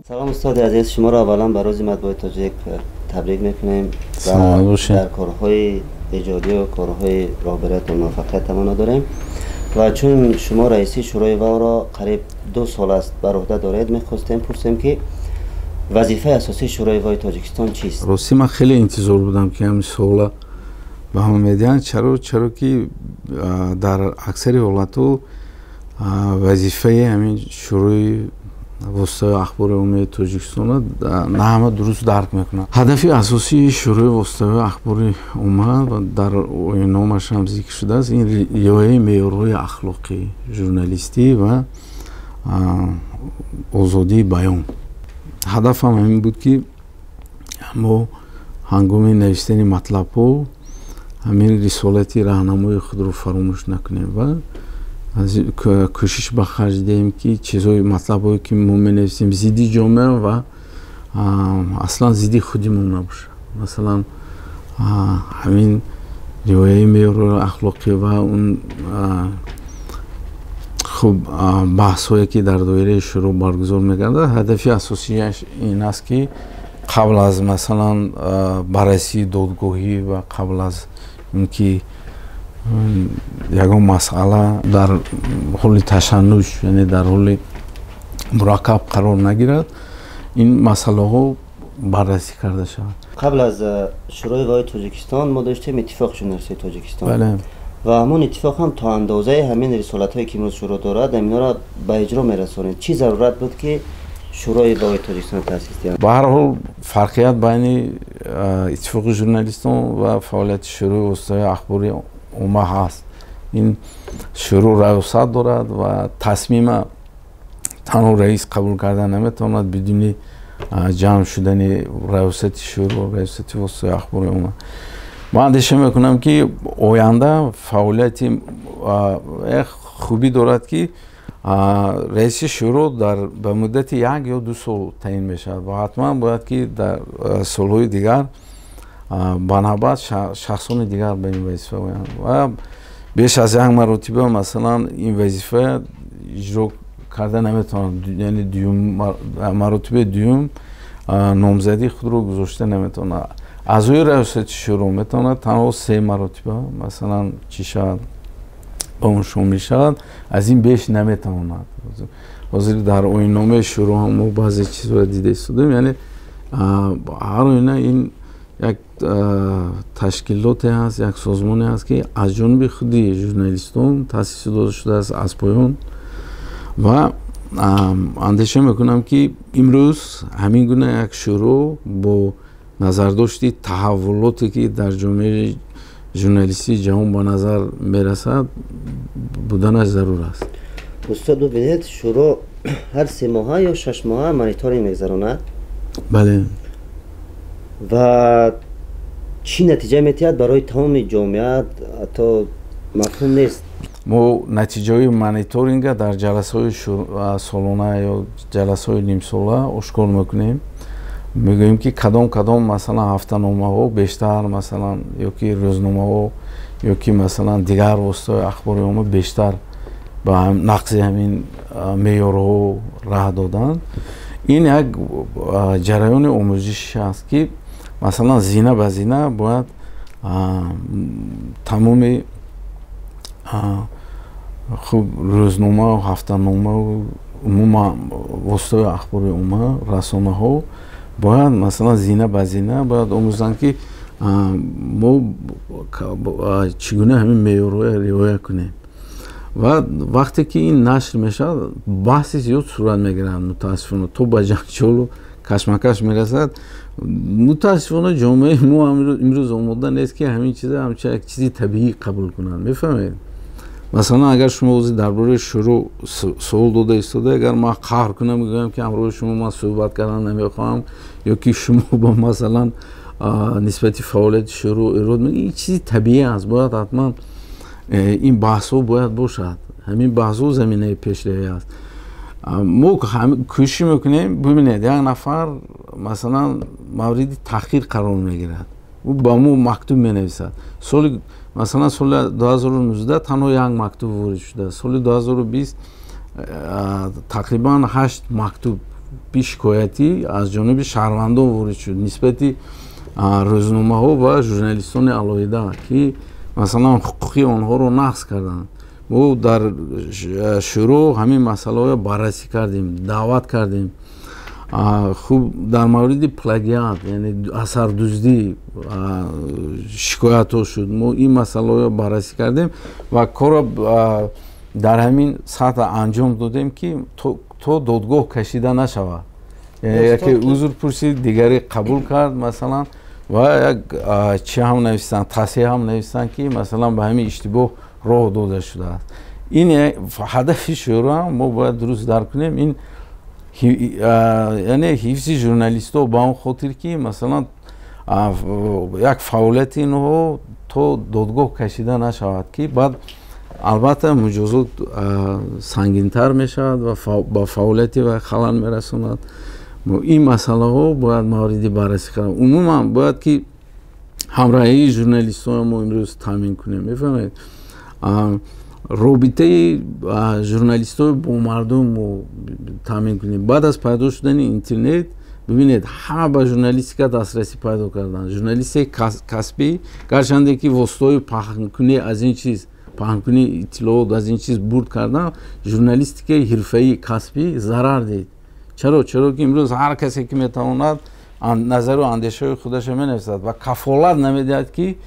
سلام استاد عزیز، شما را اولا به روز مطبوعات تاجیک تبریک میکنیم و در کارهای ایجادی و کارهای راهبریت و موفقیت تمنا داریم و چون شما رئیسی شورای وو را قریب 2 سال است بر عهده دارید، میخواستیم پرسیم که وظیفه اساسی شورای وو تاجیکستان چیست؟ راستی من خیلی انتظار بودم که همین سوالا به همه میدین. چرا که در اکثر حالتو وظیفه همین شورای واسطه اخبار عمومی تاجیکستان نه همه درست درک میکنن. هدف اساسی شورای واسطه اخبار عمومی و در نامش هم ذکر شده است، این رعایت معیارهای اخلاقی ژورنالیستی و آزادی بیان. هدف هم همین بود که ما هنگام نوشتن مطلب ها همین رسالتی راهنمای خود رو فراموش نکنیم و از کوشش به خرج دهیم که چیزهای مطلبایی که ما می‌نویسیم ضد جامعه و اصلا ضد خودمون نباشه. مثلا همین رعایت معیارهای اخلاقی و اون خب بحث‌هایی که در دایره شروع برگزار می‌گردد، هدف اساسیش این است که قبل از مثلا بررسی دادگاهی و قبل از اینکه یگان مسئله در حال تشنج، یعنی در حال مرکب قرار نگیرد، این مسئله ها بررسی کرده شود. قبل از شورای وو تاجیکستان ما داشتیم اتفاق ژورنالیستی تاجیکستان. بله. و همون اتفاق هم تا اندازه همین رسالت هایی که امروز شورا دارد اینا را به اجرا میرسونید. چی ضرورت بود که شورای وو تاجیکستان تأسیس کرد؟ به هر حال فرقیت بین اتفاق ژورنالیستان و فعالیت شورای وسطای اخباری عمومی هست. این شروع ریاست دارد و تصمیم تنها رئیس قبول کردن نمیتواند بدون جمع شدن ریاست شروع، ریاست وسطای اخبار عمومی. من اندیشه میکنم که آینده فعالیت خوبی دارد که رئیس شروع به مدت 1 یا 2 سال تعیین میشود و حتما باید که در سالهای دیگر بنابرای شخصان دیگر به این وظیفه و بیش از 1 مرتبه مثلا این وظیفه اجرا کرده نمیتونه، یعنی مرتبه دوم نامزدی خود رو گذاشته نمیتونه. از اوی ریاست شروع میتونه تنها 3 مرتبه مثلا چی شد با اون شامل شد، از این بیش نمیتواند. حاضر در آیین نامه شروع هم ما بعضی چیزها دیده استودیم، یعنی هر آینه این یک تشکیلاتی هست، یک سازمانی هست که از جانب خودی ژورنالیستان تأسیس داده شده است از پایان و اندیشه میکنم که امروز همین گونه یک شروع با نظرداشتی تحولاتی که در جامعه ژورنالیستی جهان به نظر میرسد بودنش ضرور است. استاد ببینید شروع هر 3 ماه یا 6 ماه مانیتورینگ میگذراند. بله. و چی نتیجه میتید برای تمام جامعه تا مفهوم نیست. ما نتیجه مانیتورینگ در جلسه های سالانه یا جلسه های نیم ساله آشکار میکنیم. میگوییم که کدام مثلا هفته‌نامه ها بیشتر مثلا یا که روزنامه ها یا که مثلا دیگر وسایل اخباری عمومی بیشتر با هم نقض همین معیارها راه دادن. این یک جریان آموزشی است که مثلا زینه به زینه باید تمام خوب روزنامه و هفته‌نامه و عموما وسایل اخباری عمومی رسانه ها باید مثلا زینه به زینه باید آموزن که ما چگونه همین معیارها رعایت کنیم و وقتی که این نشر میشه بحثی زیاد صورت میگیرد. متاسفانه تو به جنجال و کشمکش میرسد. متاسفانه جامعه ما امروز آماده نیست که همین چیز همچه یک چیزی طبیعی قبول کنند. میفهمید؟ مثلا اگر شما وزی درباره شروع سوال داده ایستاده، اگر من قهر کنم میگم که امروز شما من صحبت کردن نمیخوام یا که شما با مثلا نسبتی فعالیت شروع ایراد میگی، این چیزی طبیعی است. باید حتما این بحث ها باید باشد. همین بحث ها زمینه پیشروی است. ما کوشش میکنیم. ببینید یک نفر مثلا مورد تحقیر قرار میگیرد، او با ما مکتوب مینویسد. مثلا سال 2019 تنها 1 مکتوب وارد شده. سال 2020 تقریبا 8 مکتوب шикоятӣ аз ҷониби шаҳрвандон ворид шуд нисбати рӯзномаҳо ва журналистони алоҳида ки масалан ҳуқуқи онҳоро нақз карданд. мо дар шӯро ҳамин масъалаҳоро баррасӣ кардем, даъват кардем. хуб дар мавриди плагиат яъне асардуздӣ шикоятҳо шуд. мо ин масъалаҳоро баррасӣ кардем ва корро дар ҳамин сатҳ анҷом додем ки то додгоҳ кашида нашавад. яке узр пурсид, дигаре қабул кард масалан ва як чи ҳам навистанд, тавсия ҳам навистанд ки масалан ба ҳамин иштибоҳ роҳ дода шудааст. ин ҳадафи шӯро мо бояд дуруст дарк кунем. ин яъне ҳифзи журналистҳо ба он хотир ки масалан як фаъолияти инҳо то додгоҳ кашида нашавад ки баъд албатта муҷозот сангинтар мешавад ва ба фаъолияти ва халал мерасонад. ин масъалаҳо бояд мавриди баррасӣ кард. умуман бояд ки ҳамроҳии журналистҳоро мо имрӯз таъмин кунем. мефаҳмед, робитаи журналистҳои бо мардум мо таъмин кунем. баъд аз пайдо шудани интернет бибинед ҳама ба журналистика дастрасӣ пайдо карданд. журналистии касбӣ гарчанде ки воситаҳои паҳнкунӣ аз ин чиз паҳнкунии иттилоот аз ин чиз бурд кардан, журналистикаи ҳирфаии касбӣ зарар дид. чаро ки имрӯз ҳар касе ки метавонад назару андешаҳои худашро менависад ва кафолат намедиҳад ки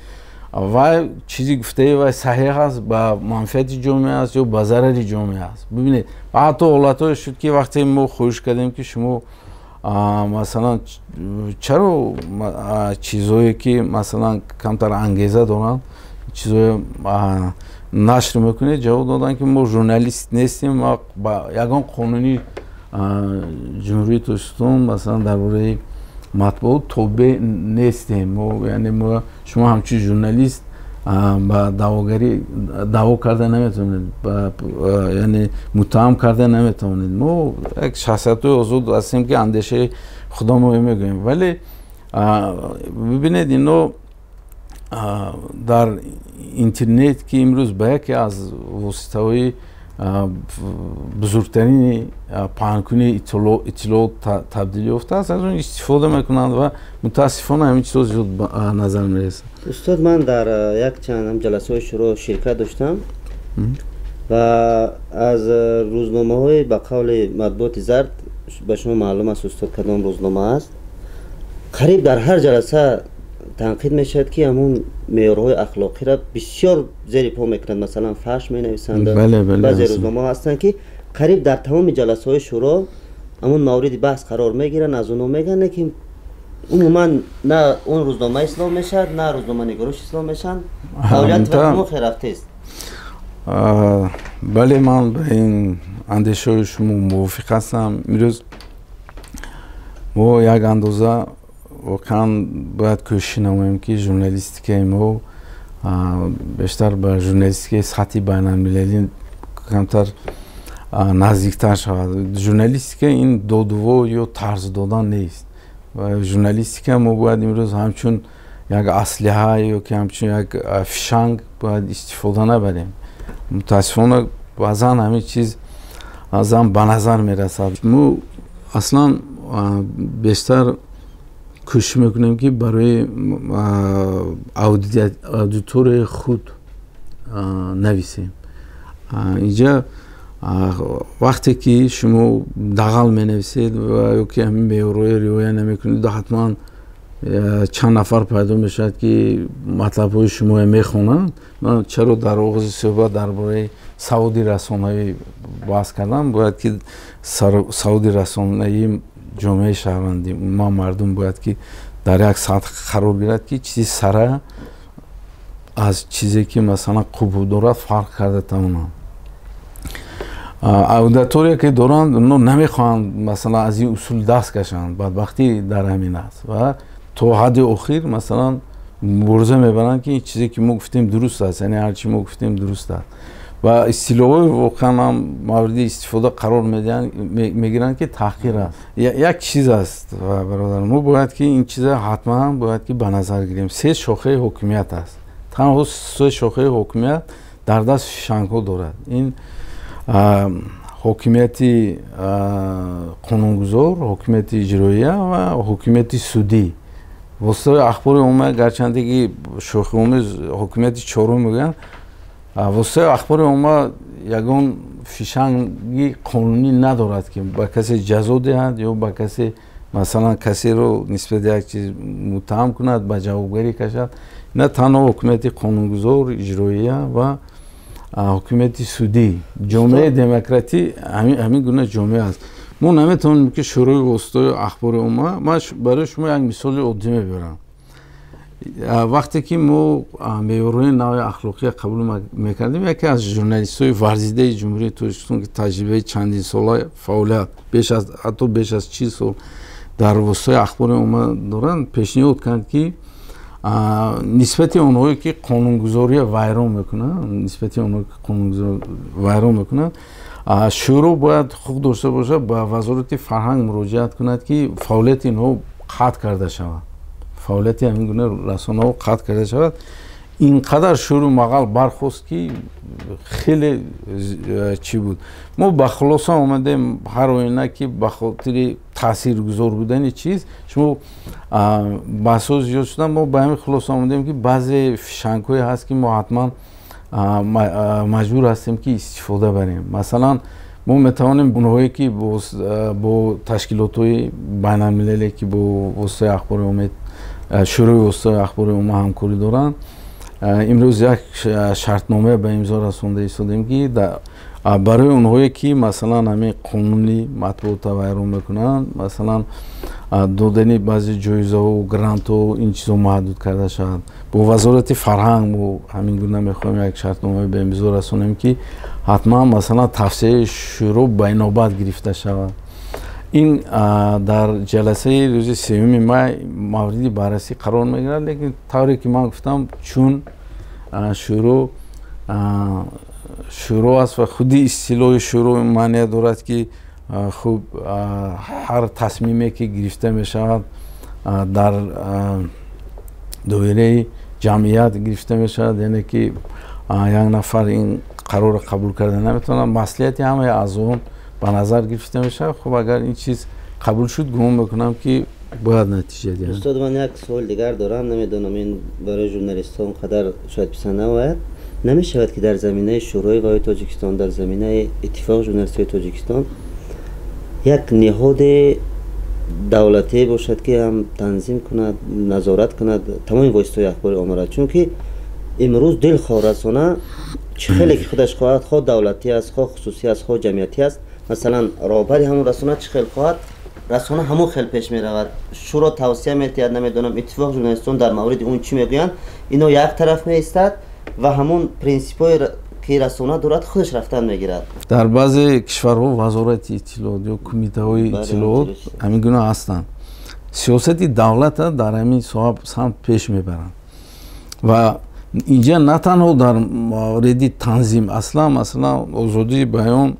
вай чизи гуфтаи вай саҳеҳ аст, ба манфиати ҷомеа аст ё ба зарари ҷомеа аст. бибинед ҳатто ҳолатҳое шуд ки вақте мо хоҳиш кардем ки шумо масалан чаро чизҳое ки масалан камтар ангеза доранд чизҳое нашр мекунед, ҷавоб доданд ки мо журналист нестем ва ба ягон қонуни ҷумҳурии тоҷикистон масалан дар бораи матбуот тобеъ нестем. яъне мо шумо ҳамчун журналист ба даъвогарӣ даъво карда наметавонед, яъне муттаҳам карда наметавонед. мо як шахсиятҳои озод ҳастем ки андешаи худамон мегӯем. вале бибинед ино дар интернет ки имрӯз ба яке аз воситаҳои бузургтарини паҳнкунии иттилоот табдил ёфтааст, аз он истифода мекунанд ва мутаассифона ҳамин чизҳо зиёд ба назар мерасад. устод, ман дар як чанд ҷаласаҳои шӯро ширкат доштам ва аз рӯзномаҳои ба қавли матбуоти зард, ба шумо маълум аст устод кадом рӯзнома аст, қариб дар ҳар ҷаласа танқид мешавад ки ҳамун меъёрҳои ахлоқиро бисёр зери по мекунад. масалан фахш менависанд. баъзе рӯзномаҳо ҳастанд ки қариб дар тамоми ҷаласаҳои шӯро ҳамун мавриди баҳс қарор мегиранд, аз онҳо мегӯянд ки умуман на он рӯзнома ислом мешавад, на рӯзноманигорош ислом мешаванд. фаъолияти ҳамон херафтест. бале, ман ба ин андешаҳои шумо мувофиқ ҳастам. имрӯз мо як андоза воқеан бояд кӯшиш намоем ки журналистикаи мо бештар ба журналистикаи сатҳи байналмилалӣ камтар наздиктар шавад. журналистика ин додуво ё тарз додан нест. журналистика мо бояд имрӯз ҳамчун як аслиҳа ё ки ҳамчун як фишанг бояд истифода набарем. мутаассифона баъзан ҳамин чиз азам ба назар мерасад. мо аслан бештар кӯшиш мекунем ки барои аудиторияи худ нависем. инҷа вақте ки шумо дағал менависед ё ки ҳамин меъёрҳои риоя намекунед, ҳатман чанд нафар пайдо мешавад ки матлабҳои шуморо мехонанд. ман чаро дар оғози суҳбат дар бораи саводи расонавӣ баҳс кардам. бояд ки саводи расонаи ҷомеаи шаҳрвандӣ умуман мардум бояд ки дар як сатҳ қарор гирад ки чизи сара аз чизе ки масалан қубул дорад фарқ карда тавонанд. аудитория ки доранд онҳо намехоҳанд масалан аз ин усул даст кашанд. бадбахтӣ дар ҳамин аст ва то ҳадди охир масалан мубориза мебаранд ки ин чизе ки мо гуфтем дуруст аст, яъне ҳар чи мо гуфтем дуруст аст. ва истилоҳои воқеан ҳам мавриди истифода қарор мегиранд ки таҳқир аст. як чиз аст бародар, мо бояд ки ин чиза ҳатман бояд ки ба назар гирем. се шохаи ҳокимият аст. танҳо се шохаи ҳокимият дар даст фишангҳо дорад. ин ҳокимияти қонунгузор, ҳокимияти иҷроия ва ҳокимияти судӣ. воситаи ахбори умма гарчанде ки шӯхиомез ҳокимияти чорум мегӯянд, воситаи ахбори умма ягон фишанги қонунӣ надорад ки ба касе ҷазо диҳад ё ба касе масалан касеро нисбати як чиз муттаҳам кунад ба ҷавобгарӣ кашад. На танҳо ҳокимияти қонунгузор, иҷроия ва ҳокимияти судӣ. ҷомеаи демократӣ ҳамин гуна ҷомеа аст. мо наметавонем ки шӯрои воситаи ахбори умма, ман барои шумо як мисоли оддӣ мебарам. вақте ки мо меъёрҳои нави ахлоқия қабул мекардем, яке аз журналистҳои варзидаи ҷумҳурии Тоҷикистон ки таҷрибаи чандин сола фаъолият ҳатто беш аз 40 сол дар воситаи ахбори умма доранд, пешниҳод кард ки нисбати онҳое ки қонунгузория вайрон мекунанд, шӯро бояд ҳуқуқ дошта бошад ба вазорати фарҳанг муроҷиат кунад ки фаъолияти инҳо қатъ карда шавад. фаъолияти ҳамин гуна расонаҳо қатъ карда шавад. Инқадар шӯру мағал бархост ки хеле чӣ буд. Мо ба хулоса омадем ҳар оина ки ба хотири таъсиргузор будани чиз шумо баҳсҳо зиёд шудан, мо ба ҳамин хулоса омадем ки баъзе фишангҳое ҳаст ки мо ҳатман маҷбур ҳастем ки истифода барем. Масалан мо метавонем онҳое ки бо ташкилотҳои байналмилалие ки бо воситаи ахбори умма, шӯрои воситаи ахбори умма ҳамкорӣ доранд, имрӯз як шартнома ба имзо расонда истодем ки барои онҳое ки масалан ҳамин қонуни матбуота вайрон мекунанд, масалан додани баъзе ҷоизаҳо, грантҳо, ин чизо маҳдуд карда шавад. Бо вазорати фарҳанг мо ҳамин гуна мехоҳем як шартнома ба имзо расонем ки ҳатман масалан тавсеяи шӯро ба инобат гирифта шавад. ин дар ҷаласаи рӯзи 3 май мавриди баррасӣ қарор мегирад, лекин тавре ки ман гуфтам, чун шӯро аст ва худи истилоҳи шӯро маъния дорад ки хуб ҳар тасмиме ки гирифта мешавад дар доираи ҷамъият гирифта мешавад, яъне ки як нафар ин қарорро қабул карда наметавонад, маслиҳати ҳамаи аъзоён ба назар гирифта мешавад. Хуб агар ин чиз қабул шуд, гумон мекунам ки бояд натиҷа диҳад. устод, ман як суол дигар дорам, намедонам ин барои журналистон қадар шояд писанд наояд. намешавад ки дар заминаи шӯрои ваҳои Тоҷикистон, дар заминаи иттифоқи журналистҳои Тоҷикистон як неҳоди давлатӣ бошад ки ҳам танзим кунад, назорат кунад тамоми воситаҳои ахбори уммаро, чунки имрӯз дилхоҳ расона чӣ хеле ки худаш хоҳад, хоҳ давлатӣ аст, хоҳ хусусӣ аст, хоҳ ҷамъиятӣ аст, масалан роҳбари ҳамон расона чӣ хел хоҳад, расона ҳамон хел пеш меравад. шӯро тавсия метиҳад, намедонам иттифоқи журналистон дар мавриди он чӣ мегӯянд, ино як тараф меистад ва ҳамон принсипҳои ки расона дорад худаш рафтан мегирад. Дар баъзе кишварҳо вазорати иттилоот ё кумитаҳои иттилоот ҳамин гуна ҳастанд. Сиёсати давлата дар ҳамин соҳа самт пеш мебаранд. Ва инҷа на танҳо дар мавриди танзим, аслан масалан озодии баён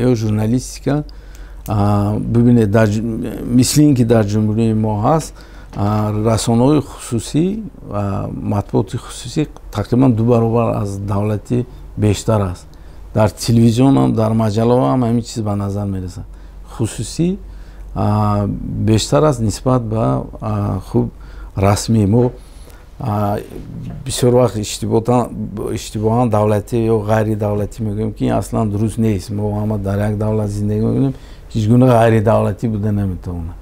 ё журналистика, бибинед мисли ин ки дар ҷумҳурии мо ҳаст, расонаҳои хусусӣ ва матбуоти хусусӣ тақрибан 2 баробар аз давлати бештар аст. Дар телевизион ҳам, дар маҷалаҳо ҳам ҳамин чиз ба назар мерасад. Хусусӣ бештар аст нисбат ба хуб расмӣ. Мо бисёр вақт иштибоҳан давлатӣ ё ғайридавлатӣ мегӯем ки ин аслан дуруст нест. Мо ҳама дар як давлат зиндагӣ мекунем, ҳеҷ гуна ғайридавлатӣ буда наметавонад.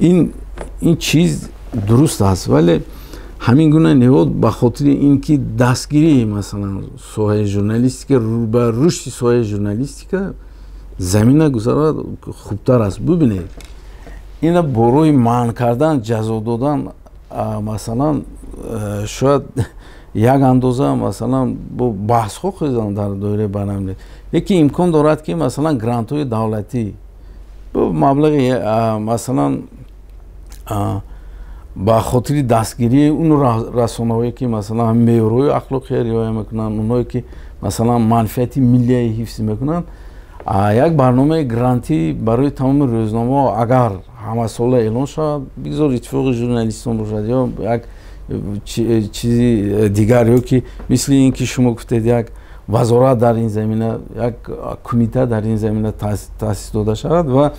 ин чиз дуруст аст, вале ҳамин гуна неҳод ба хотири ин ки дастгирии масалан соҳаи журналистика ба рушди соҳаи журналистика замина гузарад хубтар аст. бубинед, ина бо роҳи манъ кардан, ҷазо додан, масалан шояд як андоза масалан бо баҳсҳо хӯзан дар доираи байналмилалӣ, лекин имкон дорад ки масалан грантҳои давлатӣ бо маблағи масалан ба хотири дастгирии он расонаҳое ки масалан меъёрҳои ахлоқия риоя мекунанд, онҳое ки масалан манфиати миллияи ҳифз мекунанд, як барномаи грантӣ барои тамоми рӯзномаҳо агар ҳамасола эълон шавад, бигзор иттифоқи журналистон бошад ё як чизи дигар, ё ки мисли ин ки шумо гуфтед, як вазорат дар ин замина, як кумита дар ин замина таъсис дода шавад ва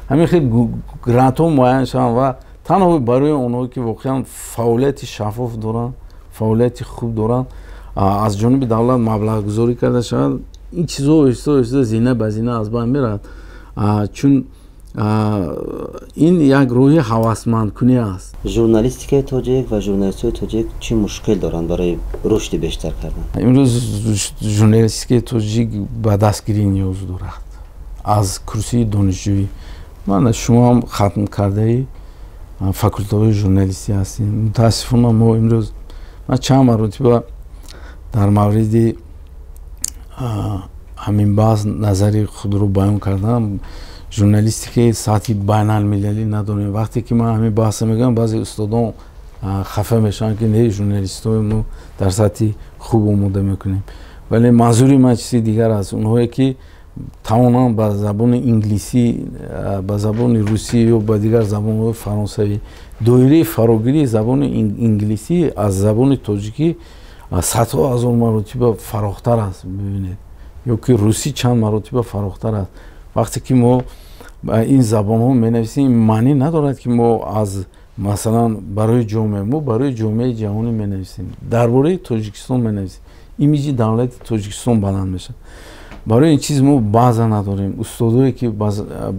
ҳамин хел грантҳо муайян шаванд ва танҳо барои онҳое ки воқеан фаъолияти шаффоф доранд, фаъолияти хуб доранд, аз ҷониби давлат маблағгузорӣ карда шавад. ин чизҳо оҳиста зина ба зина аз байн меравад, чун ин як роҳи ҳавасмандкунӣ аст. журналистикаи тоҷик ва журналистҳои тоҷик чӣ мушкил доранд барои рушди бештар кардан? имрӯз журналистикаи тоҷик ба дастгирӣ ниёз дорад аз курсии донишҷӯӣ. ман шумо ҳам хатм кардаи факултаҳои журналистӣ ҳастем. мутаассифона мо имрӯз ман чанд маротиба дар мавриди ҳамин баъз назари худро баён кардам. журналистикаи сатҳи байналмилалӣ надорем. вақте ки ман ҳамин баҳса мегӯям, баъзе устодон хафа мешаванд ки не журналистои мо дар сатҳи хуб омода мекунем. вале манзури ман чизи дигар аст. онҳое ки тавонанд ба забони инглисӣ, ба забони русӣ ё ба дигар забонҳои фаронсавӣ доираи фарогирии забони инглисӣ аз забони тоҷикӣ садҳо ҳазор маротиба фарохтар аст. бибинед, ё ки русӣ чанд маротиба фарохтар аст. вақте ки мо ин забонҳо менависем, маънӣ надорад ки мо аз масалан барои ҷомеа, мо барои ҷомеаи ҷаҳонӣ менависем, дар бораи тоҷикистон менависем, имиҷи давлати тоҷикистон баланд мешавад. барои ин чиз мо баъза надорем. устодое ки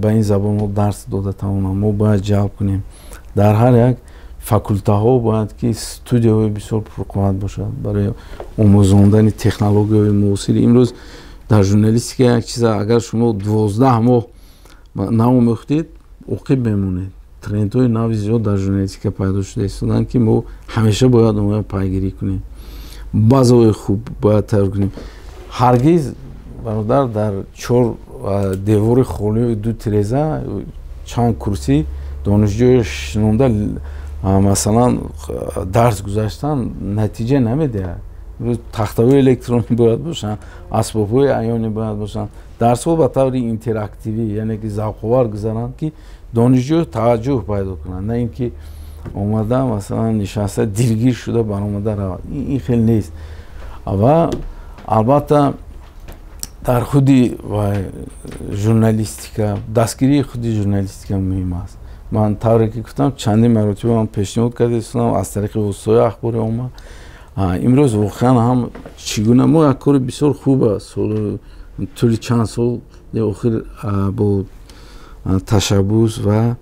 ба ин забонҳо дарс дода тавонанд, мо бояд ҷалб кунем. дар ҳар як факултаҳо бояд ки студияҳои бисёр пурқувват бошад барои омӯзондани технологияҳои муосир. имрӯз дар журналистика як чиз, агар шумо 12 моҳ наомӯхтед, оқиб мемонед. трендҳои нави зиёд дар журналистика пайдо шуда истоданд ки мо ҳамеша бояд онҳоро пайгирӣ кунем. базаҳои хуб бояд тайёр кунем. ҳаргиз бародар дар 4 девори холии 2 тиреза чанд курсӣ донишҷӯи шинонда масалан дарс гузаштан натиҷа намедиҳад. тахтаҳои электронӣ бояд бошанд, асбобҳои аёнӣ бояд бошанд, дарсҳо ба таври интерактивӣ, яъне ки завқовар гузаранд ки донишҷӯ таваҷҷӯҳ пайдо кунанд, на ин ки омада масалан нишаста дилгир шуда баромада равад. ин хел нест. ва албатта дар худи журналистика, дастгирии худи журналистика муҳим аст. ман тавре ки гуфтам, чандин маротиба ман пешниҳод карда истодам аз тариқи воситаҳои ахбори омма. имрӯз воқеан ҳам чӣ гуна мо як кори бисёр хуб аст. тӯли чанд сол охир бо ташаббус ва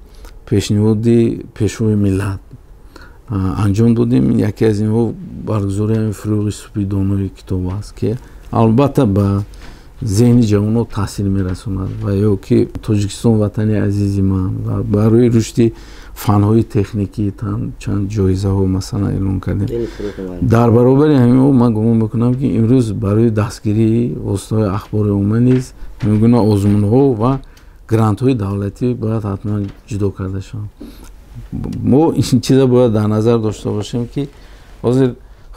пешниҳоди пешвои миллат анҷом додем. яке аз инҳо баргузории фурӯғи субҳи донои китоб аст ки албатта ба зеҳни ҷавонҳо таъсир мерасонад ва ё ки тоҷикистон ватани азизи ман ва барои рушди фанҳои техникӣ чанд ҷоизаҳо масалан эълон кардем. дар баробари ҳамин ман гумон мекунам ки имрӯз барои дастгирии воситаҳои ахбори умма низ ҳамин гуна озмунҳо ва грантҳои давлатӣ бояд ҳатман ҷудо карда шаванд. мо ин чиза бояд дар назар дошта бошем ки ҳозир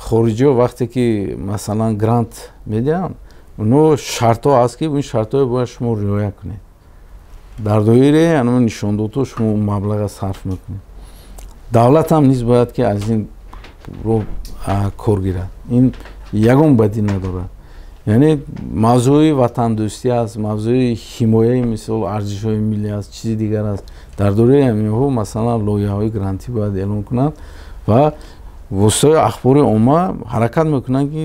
хориҷиҳо вақте ки масалан грант медиҳанд, онҳо шартҳо ҳаст ки ин шартҳои бояд шумо риоя кунед. дар доираи ан нишондодҳо шумо маблаға сарф мекунед. давлат ҳам низ бояд ки аз ин роҳ кор гирад. ин ягон бадӣ надорад. яъне мавзӯи ватандӯстӣ аст, мавзӯи ҳимояи мисол арзишҳои миллӣ аст, чизи дигар аст. дар доираи ҳаминҳо масалан лоиҳаҳои грантӣ бояд эълон кунанд ва воситаҳои ахбори омма ҳаракат мекунанд ки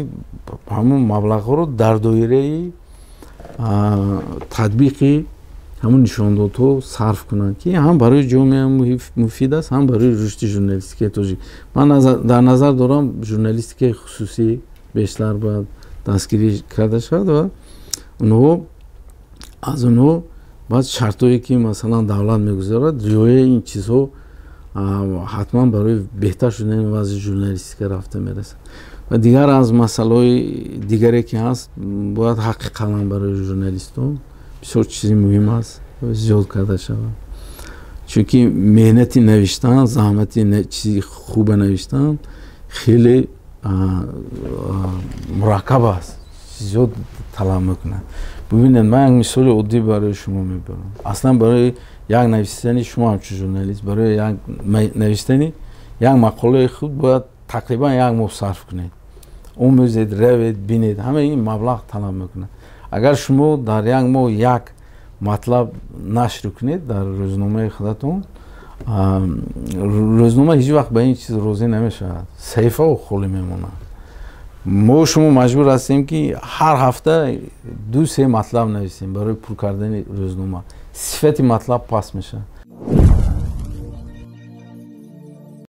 ҳамун маблағҳоро дар доираи татбиқи ҳамун нишондодҳо сарф кунанд ки ҳам барои ҷомеа муфид аст, ҳам барои рушди журналистикаи тоҷик. ман дар назар дорам журналистикаи хусусӣ бештар бояд дастгирӣ карда шавад ва онҳо аз онҳо баъд шартҳое ки масалан давлат мегузорад риояи ин чизҳо ҳатман барои беҳтар шудани вазъи журналистика рафта мерасад. ва дигар аз масъалаҳои дигаре ки ҳаст, бояд ҳаққи қалам барои журналистон бисёр чизи муҳим аст зиёд карда шавад. чунки меҳнати навиштан, заҳмати чизи хуба навиштан хеле мураккаб аст, зиёд талаб мекунад. бибинед, ман як мисоли оддӣ барои шумо мебарам. аслан барои як навистани шумо ҳамчун журналист, барои як навистани як мақолаи худ бояд тақрибан 1 моҳ сарф кунед. омӯзед, равед, бинед, ҳама ин маблағ талаб мекунад. Агар шумо дар як моҳ як матлаб нашр кунед дар рӯзномаи худатон, рӯзнома ҳеҷ вақт ба ин чиз розӣ намешавад, саҳифаву холӣ мемонад. мо шумо маҷбур ҳастем ки ҳар ҳафта 2-3 матлаб нависем барои пур кардани рӯзнома. Сифати матлаб паст мешавад.